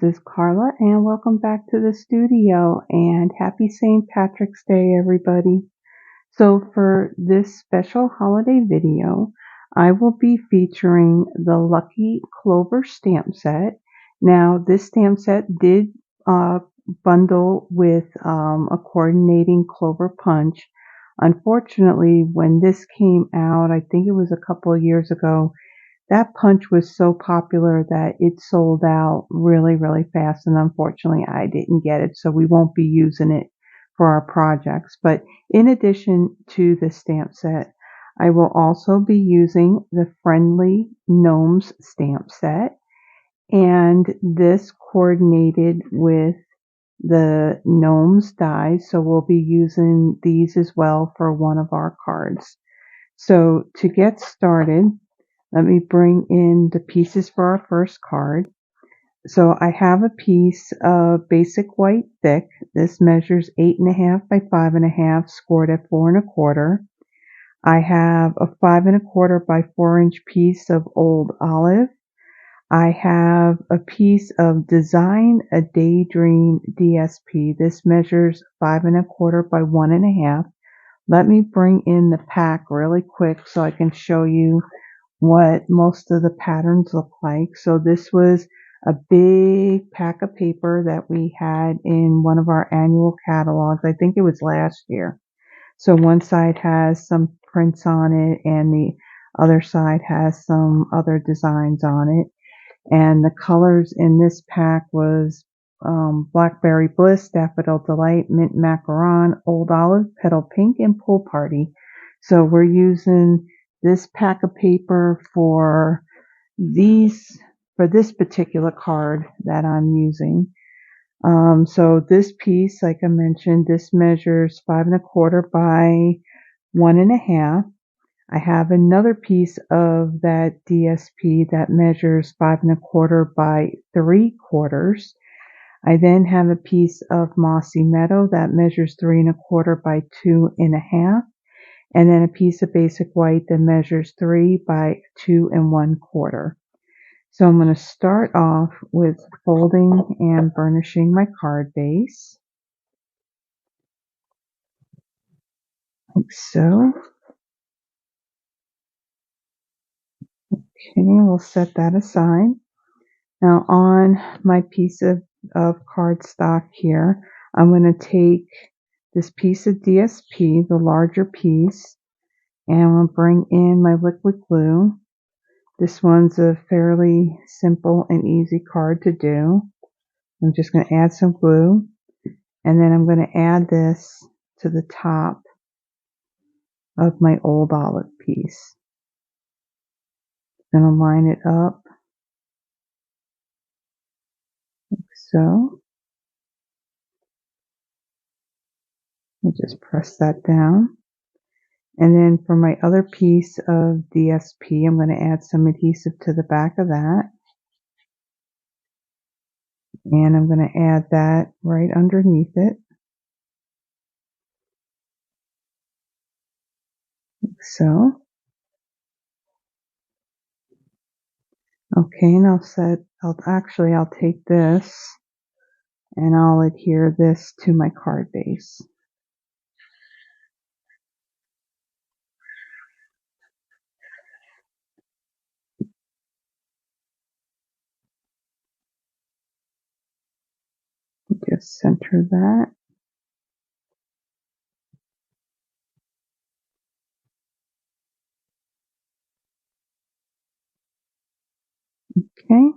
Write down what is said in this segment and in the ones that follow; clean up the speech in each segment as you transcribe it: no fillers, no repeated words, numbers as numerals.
this is Carla and welcome back to the studio and happy St. Patrick's Day everybody. So for this special holiday video, I will be featuring the Lucky Clover stamp set. Now this stamp set did bundle with a coordinating Clover punch. Unfortunately, when this came out, I think it was a couple of years ago, that punch was so popular that it sold out really, really fast. And unfortunately, I didn't get it. So we won't be using it for our projects. But in addition to the stamp set, I will also be using the Friendly Gnomes stamp set. And this coordinated with the Gnomes Dies. So we'll be using these as well for one of our cards. So to get started, let me bring in the pieces for our first card. So I have a piece of basic white thick. This measures 8.5 by 5.5, scored at 4.25. I have a 5.25 by 4-inch piece of old olive. I have a piece of Design A Daydream DSP. This measures 5.25 by 1.5. Let me bring in the pack really quick so I can show you what most of the patterns look like. So this was a big pack of paper that we had in one of our annual catalogs. I think it was last year. So one side has some prints on it and the other side has some other designs on it. And the colors in this pack was Blackberry Bliss, Daffodil Delight, Mint Macaron, Old Olive, Petal Pink, and Pool Party. So we're using this pack of paper for this particular card that I'm using. So this piece, like I mentioned, this measures 5.25 by 1.5. I have another piece of that DSP that measures 5.25 by 3/4. I then have a piece of Mossy Meadow that measures 3.25 by 2.5. And then a piece of basic white that measures 3 by 2.25. So I'm going to start off with folding and burnishing my card base, like so. Okay, we'll set that aside. Now on my piece of cardstock here, I'm going to take this piece of DSP, the larger piece, and I'm going to bring in my liquid glue. This one's a fairly simple and easy card to do. I'm just going to add some glue, and then I'm going to add this to the top of my old olive piece. I'm going to line it up like so. I'll just press that down. And then for my other piece of DSP, I'm going to add some adhesive to the back of that. And I'm going to add that right underneath it, like so. Okay, and I'll take this and I'll adhere this to my card base. Just center that. Okay,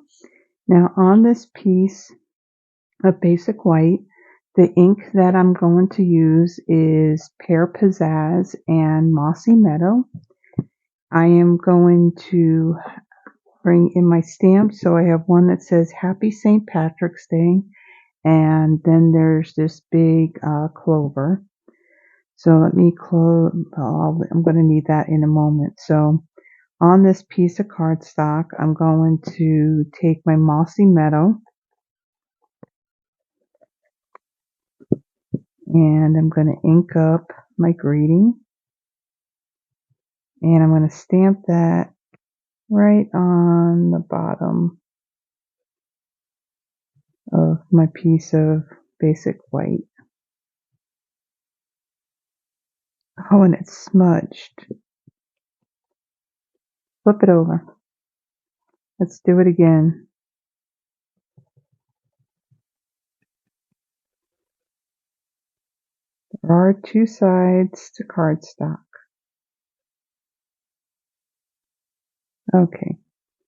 now on this piece of basic white, the ink that I'm going to use is Pear Pizzazz and Mossy Meadow. I am going to bring in my stamps. So I have one that says Happy St. Patrick's Day, and then there's this big clover. So let me close. I'm going to need that in a moment. So on this piece of cardstock, I'm going to take my Mossy Meadow and I'm going to ink up my greeting, and I'm going to stamp that right on the bottom of my piece of basic white. Oh, and it's smudged. Flip it over. Let's do it again. There are two sides to cardstock. Okay,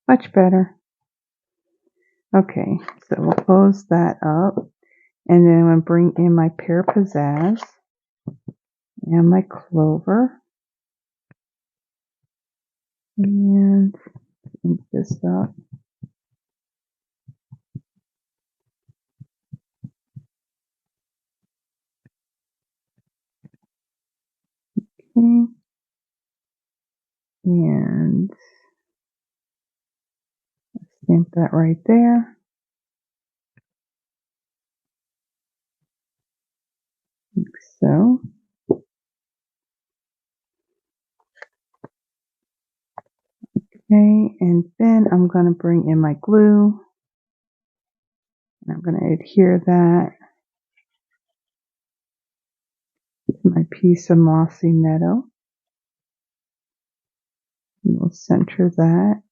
much better. Okay, so we'll close that up. And then I'm going to bring in my Pear Pizzazz and my Clover. And ink this up. Okay. And stamp that right there. Like so. Okay, and then I'm going to bring in my glue. And I'm going to adhere that to my piece of Mossy Meadow. And we'll center that.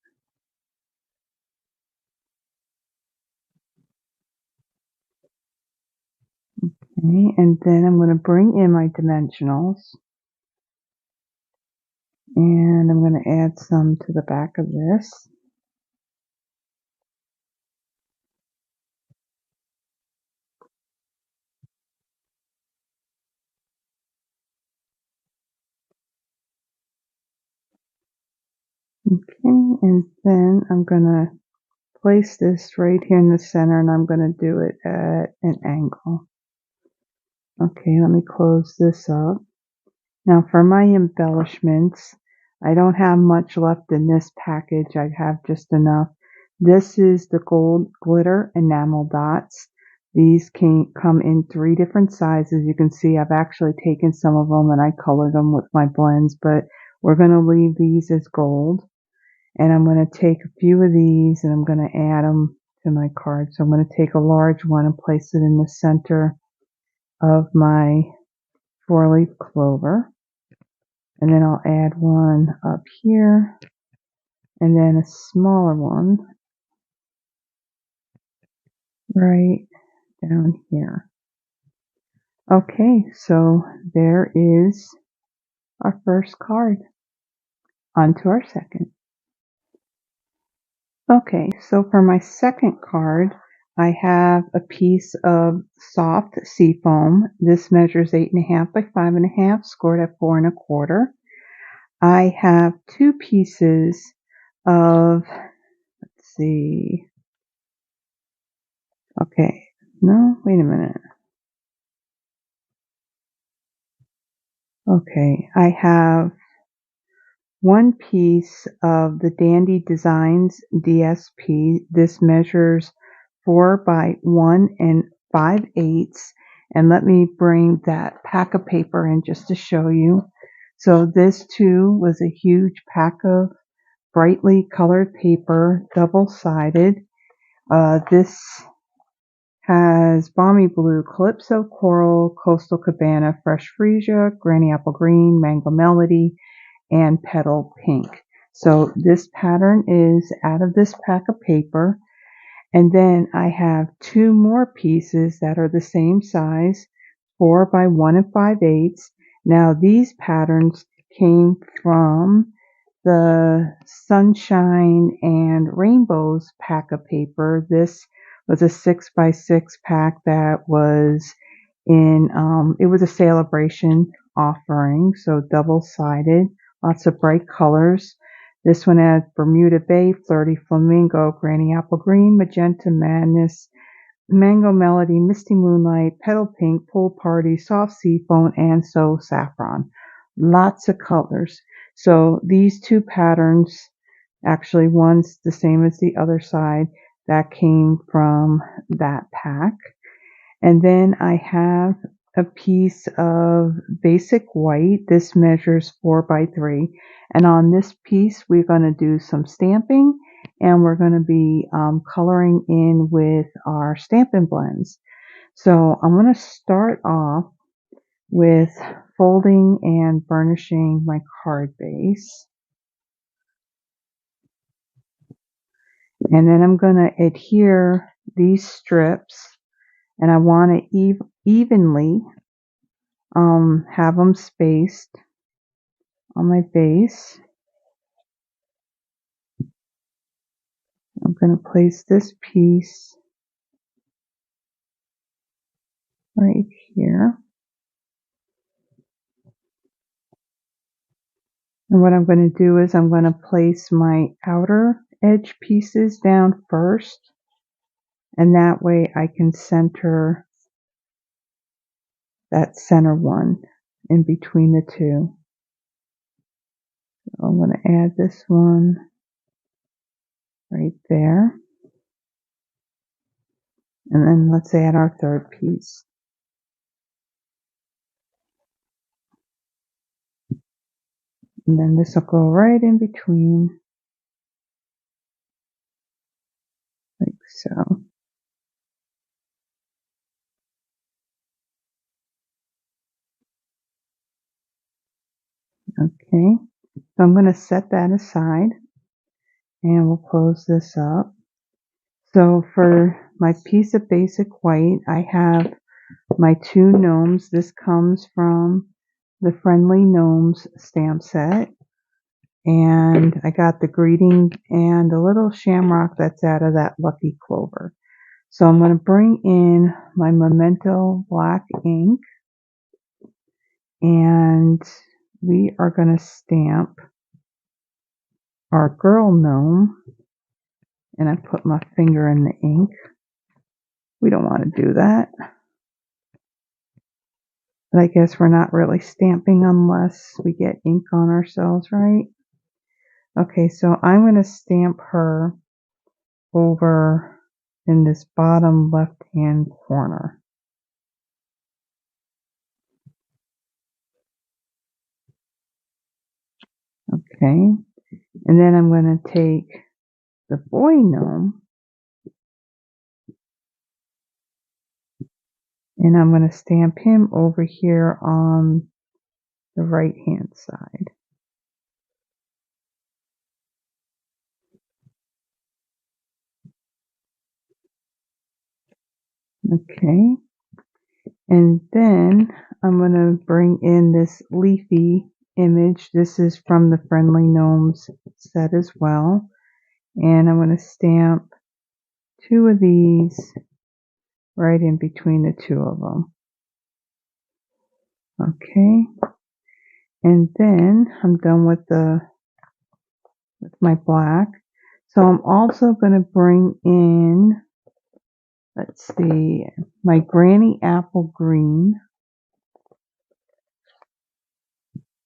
Okay, and then I'm going to bring in my dimensionals. And I'm going to add some to the back of this. Okay, and then I'm going to place this right here in the center, and I'm going to do it at an angle. Okay, let me close this up. Now for my embellishments, I don't have much left in this package. I have just enough. This is the gold glitter enamel dots. These come in 3 different sizes. You can see I've actually taken some of them and I colored them with my blends, but we're going to leave these as gold. And I'm going to take a few of these and I'm going to add them to my card. So I'm going to take a large one and place it in the center of my 4-leaf clover. And then I'll add one up here and then a smaller one right down here. Okay, so there is our first card. On to our second. Okay, so for my second card, I have a piece of soft Seafoam. This measures 8.5 by 5.5, scored at 4 1/4. I have 2 pieces of, let's see, okay, no, wait a minute. Okay, I have 1 piece of the Dandy Designs DSP. This measures 4 by 1 5/8. And let me bring that pack of paper in just to show you. So this too was a huge pack of brightly colored paper, double-sided. This has Balmy Blue, Calypso Coral, Coastal Cabana, Fresh Freesia, Granny Apple Green, Mango Melody, and Petal Pink. So this pattern is out of this pack of paper. And then I have 2 more pieces that are the same size, 4 by 1 5/8. Now these patterns came from the Sunshine and Rainbows pack of paper. This was a 6 by 6 pack that was in, it was a celebration offering, so double-sided, lots of bright colors. This one has Bermuda Bay, Flirty Flamingo, Granny Apple Green, Magenta Madness, Mango Melody, Misty Moonlight, Petal Pink, Pool Party, Soft Seafoam, and So Saffron. Lots of colors. So these 2 patterns, actually one's the same as the other side, that came from that pack. And then I have a piece of basic white. This measures 4 by 3. And on this piece, we're going to do some stamping and we're going to be coloring in with our Stampin' Blends. So I'm going to start off with folding and burnishing my card base. And then I'm going to adhere these strips, and I want to evenly have them spaced on my base. I'm going to place this piece right here. And what I'm going to do is I'm going to place my outer edge pieces down first, and that way I can center that center one in between the two. So I'm going to add this one right there. And then let's add our third piece. And then this will go right in between, like so. Okay, so I'm going to set that aside, and we'll close this up. So for my piece of basic white, I have my two gnomes. This comes from the Friendly Gnomes stamp set. And I got the greeting and the little shamrock that's out of that lucky clover. So I'm going to bring in my Memento black ink, and we are going to stamp our girl gnome. And I put my finger in the ink. We don't want to do that. But I guess we're not really stamping unless we get ink on ourselves, right? Okay, so I'm going to stamp her over in this bottom left-hand corner. Okay, and then I'm going to take the boy gnome, and I'm going to stamp him over here on the right-hand side. Okay, and then I'm going to bring in this leafy image. This is from the Friendly Gnomes set as well. And I'm going to stamp two of these right in between the two of them. Okay, and then I'm done with my black. So I'm also going to bring in, let's see, my Granny Apple Green.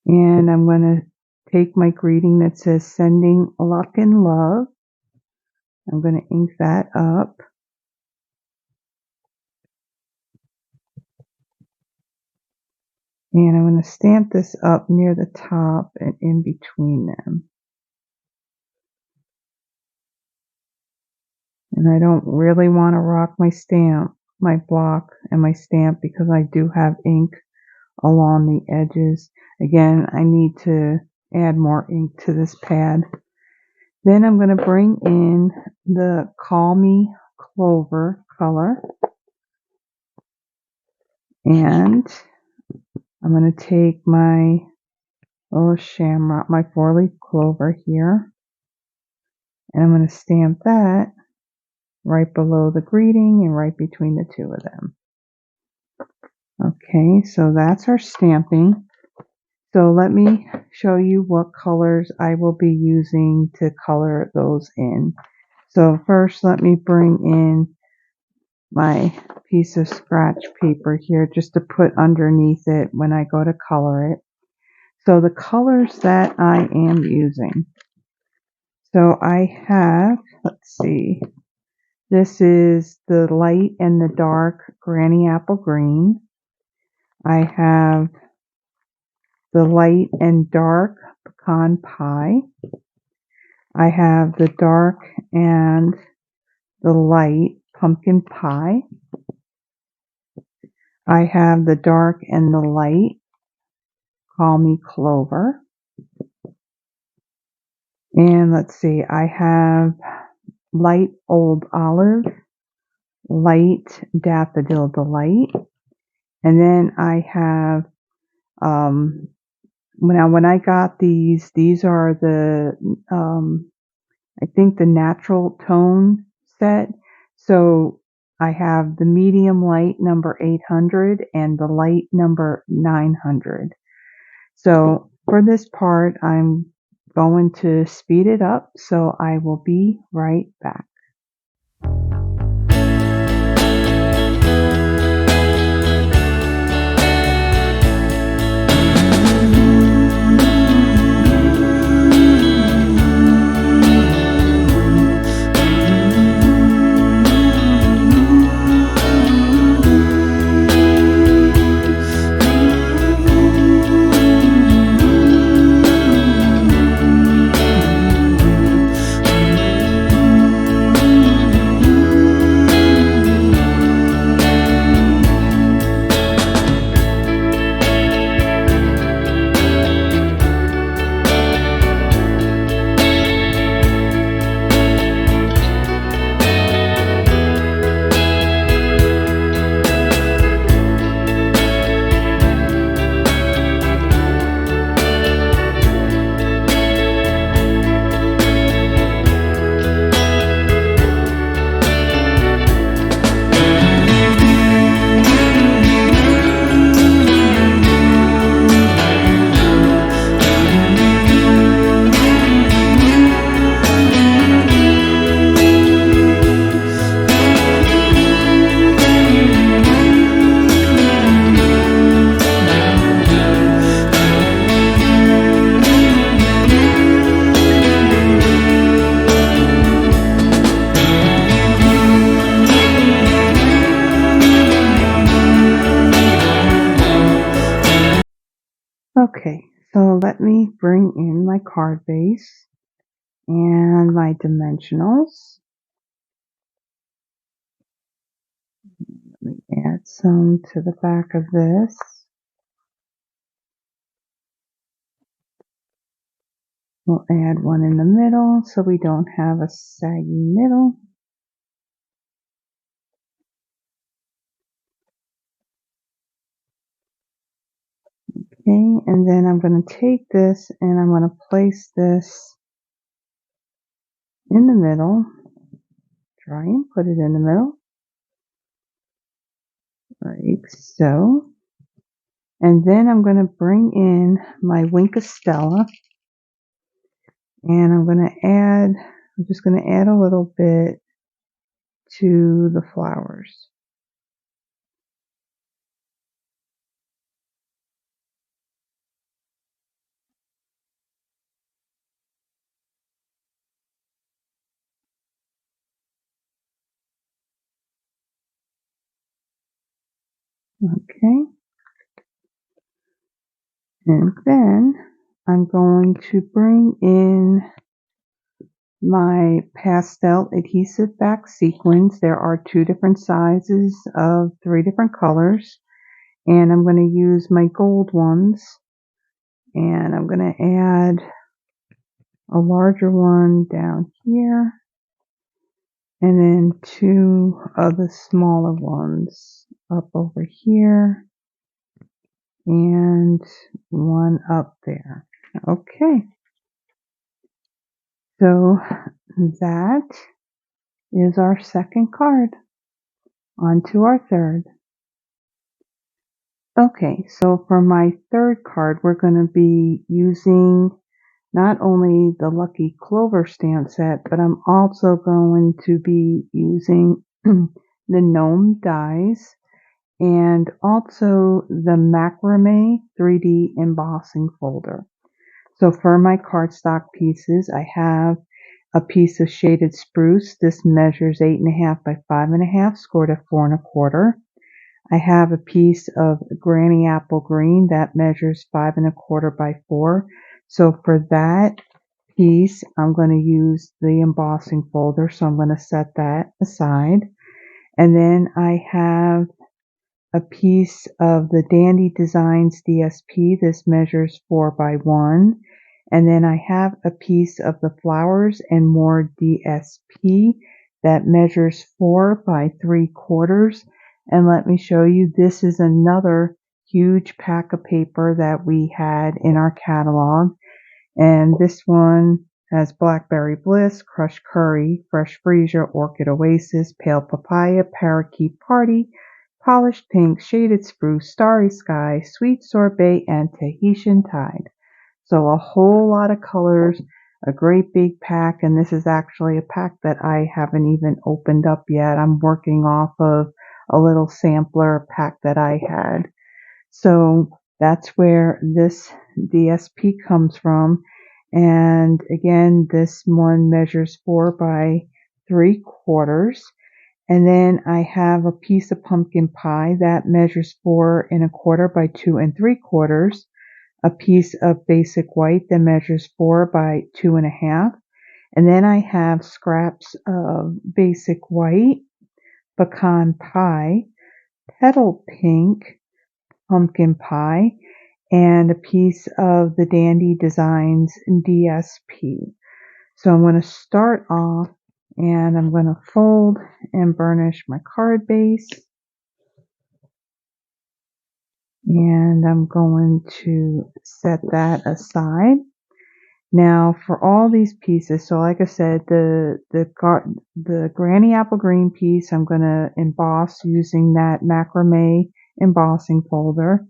And I'm going to take my greeting that says Sending Luck and Love. I'm going to ink that up. And I'm going to stamp this up near the top and in between them. And I don't really want to rock my block and my stamp, because I do have ink along the edges. Again, I need to add more ink to this pad. Then I'm going to bring in the Call Me Clover color. And I'm going to take my little shamrock, my 4-leaf clover here. And I'm going to stamp that right below the greeting and right between the two of them. Okay, so that's our stamping. So let me show you what colors I will be using to color those in. So first, let me bring in my piece of scratch paper here just to put underneath it when I go to color it. So the colors that I am using. So I have, let's see, this is the light and the dark Granny Apple Green. I have the light and dark Pecan Pie. I have the dark and the light pumpkin pie. I have the dark and the light call me Clover. And let's see, I have light old olive, light daffodil delight. And then I have, when I got these are the, I think the natural tone set. So I have the medium light number 800 and the light number 900. So for this part, I'm going to speed it up. So I will be right back. Okay, so let me bring in my card base and my dimensionals. Let me add some to the back of this. We'll add one in the middle so we don't have a saggy middle. Okay, and then I'm going to take this and I'm going to place this in the middle. Try and put it in the middle, like so. And then I'm going to bring in my Winkostella, and I'm just going to add a little bit to the flowers. Okay. And then I'm going to bring in my pastel adhesive back sequins. There are 2 different sizes of 3 different colors, and I'm going to use my gold ones, and I'm going to add a larger one down here and then 2 of the smaller ones up over here and one up there. Okay, so that is our second card. On to our third. Okay, so for my third card, we're going to be using not only the Lucky Clover stamp set, but I'm also going to be using the Gnomes Dies and also the Macrame 3D embossing folder. So for my cardstock pieces, I have a piece of shaded spruce. This measures 8.5 by 5.5, scored at 4 1/4. I have a piece of Granny Apple Green that measures 5 1/4 by 4. So for that piece, I'm going to use the embossing folder, so I'm going to set that aside. And then I have a piece of the Designs DSP. This measures 4 by 1. And then I have a piece of the Flowers and More DSP that measures 4 by 3/4. And let me show you, this is another huge pack of paper that we had in our catalog. And this one has Blackberry Bliss, Crushed Curry, Fresh Freesia, Orchid Oasis, Pale Papaya, Parakeet Party, Polished Pink, Shaded Spruce, Starry Sky, Sweet Sorbet, and Tahitian Tide. So a whole lot of colors, a great big pack, and this is actually a pack that I haven't even opened up yet. I'm working off of a little sampler pack that I had. So that's where this DSP comes from. And again, this one measures 4 by 3/4. And then I have a piece of pumpkin pie that measures 4 1/4 by 2 3/4. A piece of basic white that measures 4 by 2 1/2. And then I have scraps of basic white, pecan pie, petal pink, pumpkin pie, and a piece of the Designs DSP. So I'm going to start off and I'm going to fold and burnish my card base. And I'm going to set that aside. Now for all these pieces, so like I said, the Granny Apple Green piece, I'm going to emboss using that macrame embossing folder.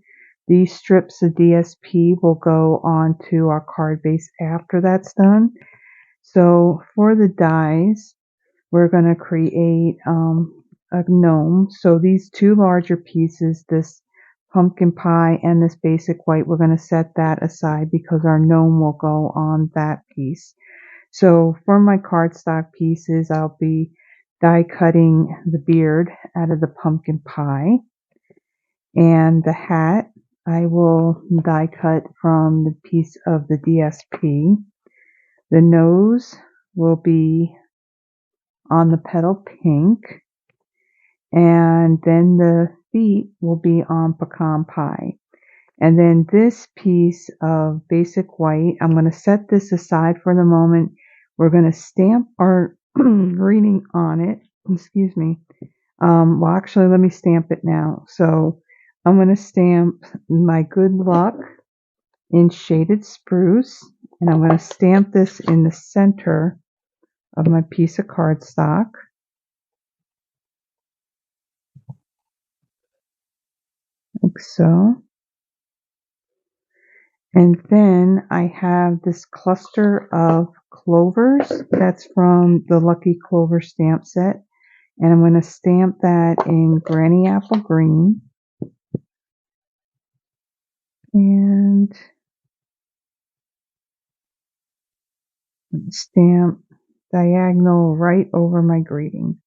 These strips of DSP will go onto our card base after that's done. So for the dies, we're going to create a gnome. So these two larger pieces, this pumpkin pie and this basic white, we're going to set that aside because our gnome will go on that piece. So for my cardstock pieces, I'll be die cutting the beard out of the pumpkin pie, and the hat I will die cut from the piece of the DSP. The nose will be on the petal pink, and then the feet will be on pecan pie. And then this piece of basic white, I'm going to set this aside for the moment. We're going to stamp our reading on it. Excuse me. Well, actually, let me stamp it now. So I'm going to stamp my good luck in Shaded Spruce, and I'm going to stamp this in the center of my piece of cardstock. Like so. And then I have this cluster of clovers that's from the Lucky Clover stamp set. And I'm going to stamp that in Granny Apple Green. And stamp diagonal right over my greeting.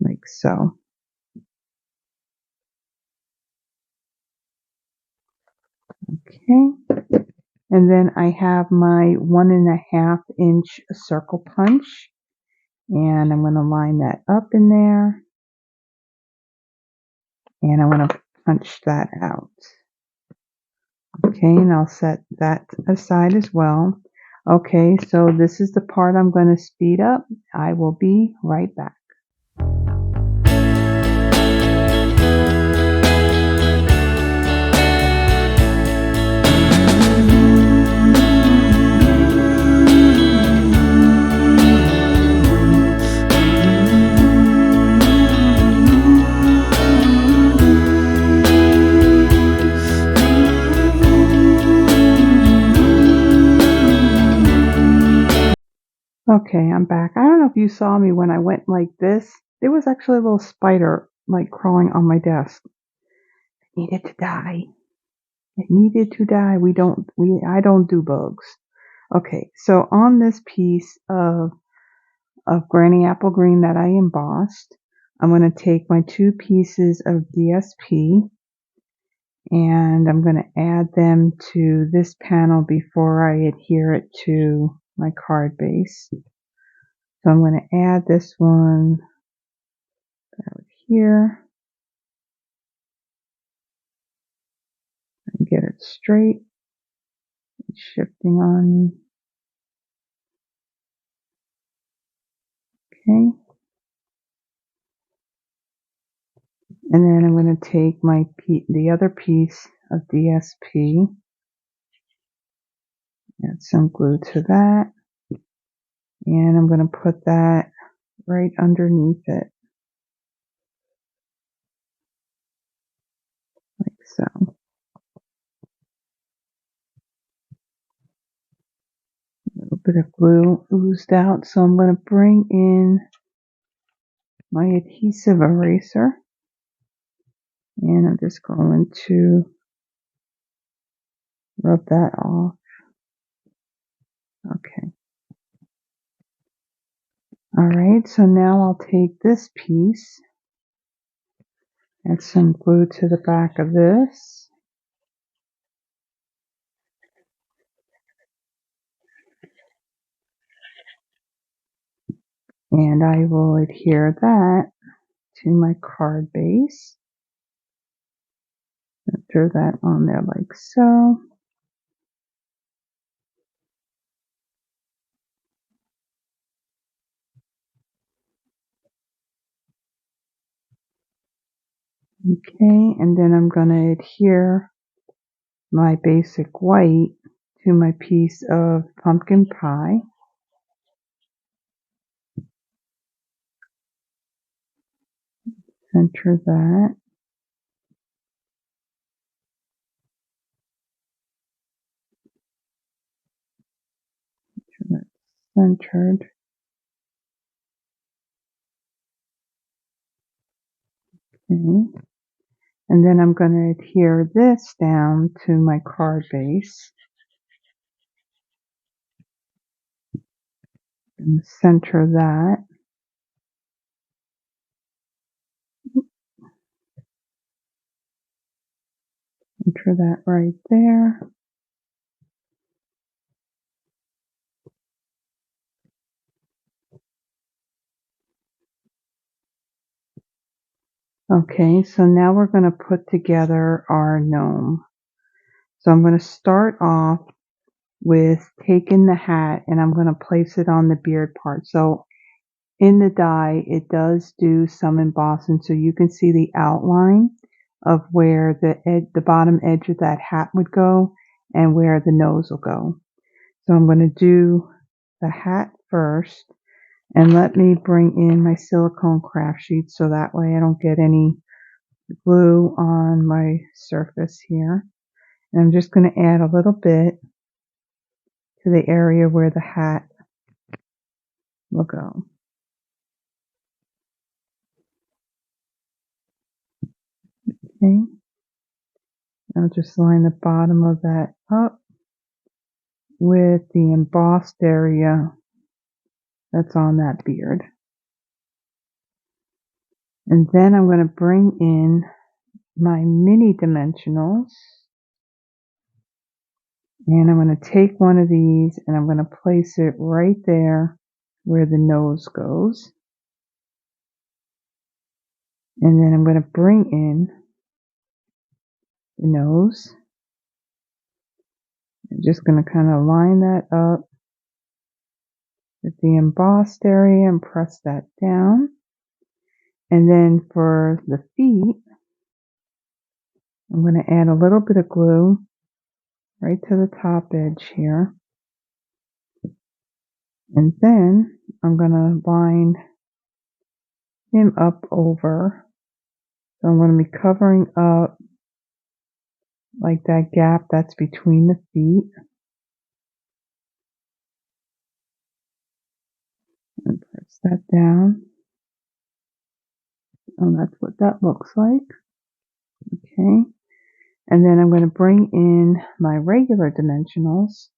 Like so. Okay. And then I have my 1.5 inch circle punch. And I'm going to line that up in there. And I'm going to punch that out. Okay, and I'll set that aside as well. Okay, so this is the part I'm going to speed up. I will be right back. Okay, I'm back. I don't know if you saw me when I went like this. There was actually a little spider like crawling on my desk. It needed to die. It needed to die. I don't do bugs. Okay, so on this piece of Granny Apple Green that I embossed, I'm going to take my 2 pieces of DSP and I'm going to add them to this panel before I adhere it to my card base. So I'm going to add this one out here and get it straight. It's shifting on me. Okay. And then I'm going to take the other piece of DSP, add some glue to that, and I'm going to put that right underneath it, like so. A little bit of glue oozed out, so I'm going to bring in my adhesive eraser, and I'm just going to rub that off. Okay. Alright, so now I'll take this piece, add some glue to the back of this, and I will adhere that to my card base. Throw that on there like so. Okay, and then I'm going to adhere my basic white to my piece of pumpkin pie. Center that. Make sure that's centered. Okay. And then I'm going to adhere this down to my card base. And center that. Center that right there. Okay, so now we're going to put together our gnome. So I'm going to start off with taking the hat and I'm going to place it on the beard part. So in the die, it does do some embossing, so you can see the outline of where the bottom edge of that hat would go and where the nose will go. So I'm going to do the hat first, and let me bring in my silicone craft sheet so that way I don't get any glue on my surface here. And I'm just going to add a little bit to the area where the hat will go. Okay. I'll just line the bottom of that up with the embossed area that's on that beard. And then I'm going to bring in my mini dimensionals. And I'm going to take one of these and I'm going to place it right there where the nose goes. And then I'm going to bring in the nose. I'm just going to kind of line that up with the embossed area and press that down. And then for the feet, I'm going to add a little bit of glue right to the top edge here. And then I'm going to line him up over. So I'm going to be covering up like that gap that's between the feet. And press that down. And that's what that looks like. Okay. And then I'm going to bring in my regular dimensionals.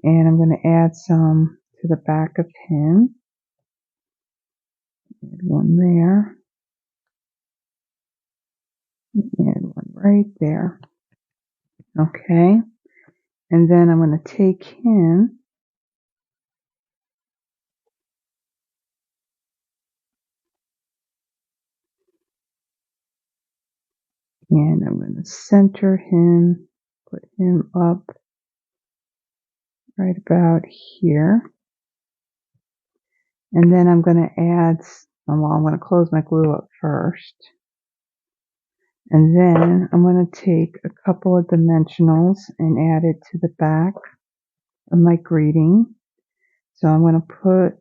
And I'm going to add some to the back of him. Add one there. Add one right there. Okay, and then I'm going to take him and I'm going to center him, put him up right about here. And then I'm going to add, well, I'm going to close my glue up first. And then I'm going to take a couple of dimensionals and add it to the back of my greeting. So I'm going to put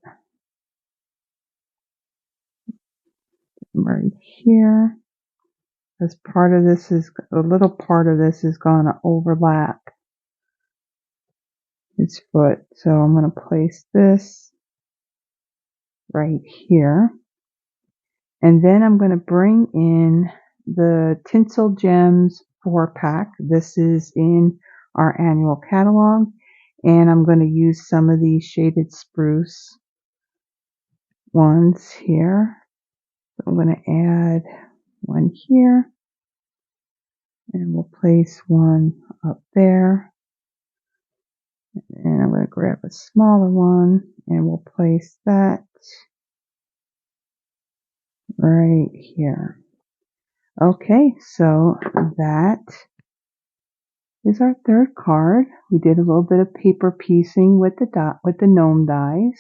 right here, as part of this is, a little part of this is going to overlap his foot. So I'm going to place this right here. And then I'm going to bring in the Tinsel Gems 4-pack. This is in our annual catalog. And I'm going to use some of these shaded spruce ones here. So I'm going to add one here. And we'll place one up there. And I'm going to grab a smaller one and we'll place that right here. Okay, so that is our third card. We did a little bit of paper piecing with the gnome dies.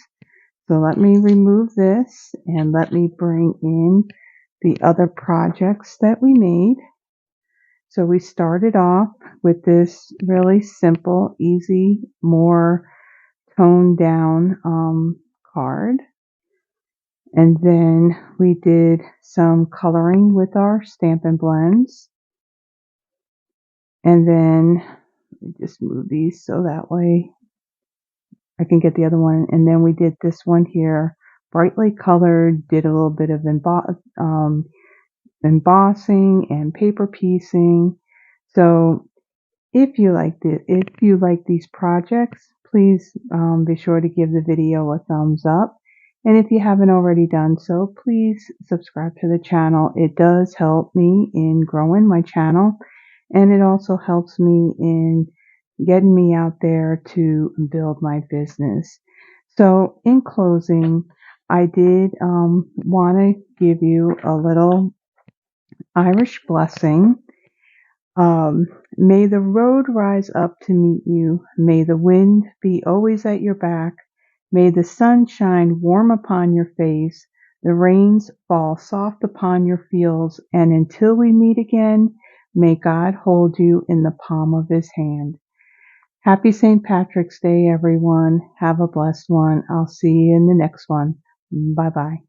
So let me remove this and let me bring in the other projects that we made. So we started off with this really simple, easy, more toned down card. And then we did some coloring with our Stampin' Blends. And then just move these so that way I can get the other one. And then we did this one here, brightly colored, did a little bit of embossing and paper piecing. So if you like these projects, please be sure to give the video a thumbs up. And if you haven't already done so, please subscribe to the channel. It does help me in growing my channel, and it also helps me in getting me out there to build my business. So in closing, I did want to give you a little Irish blessing. May the road rise up to meet you. May the wind be always at your back. May the sun shine warm upon your face. The rains fall soft upon your fields. And until we meet again, may God hold you in the palm of his hand. Happy St. Patrick's Day, everyone. Have a blessed one. I'll see you in the next one. Bye-bye.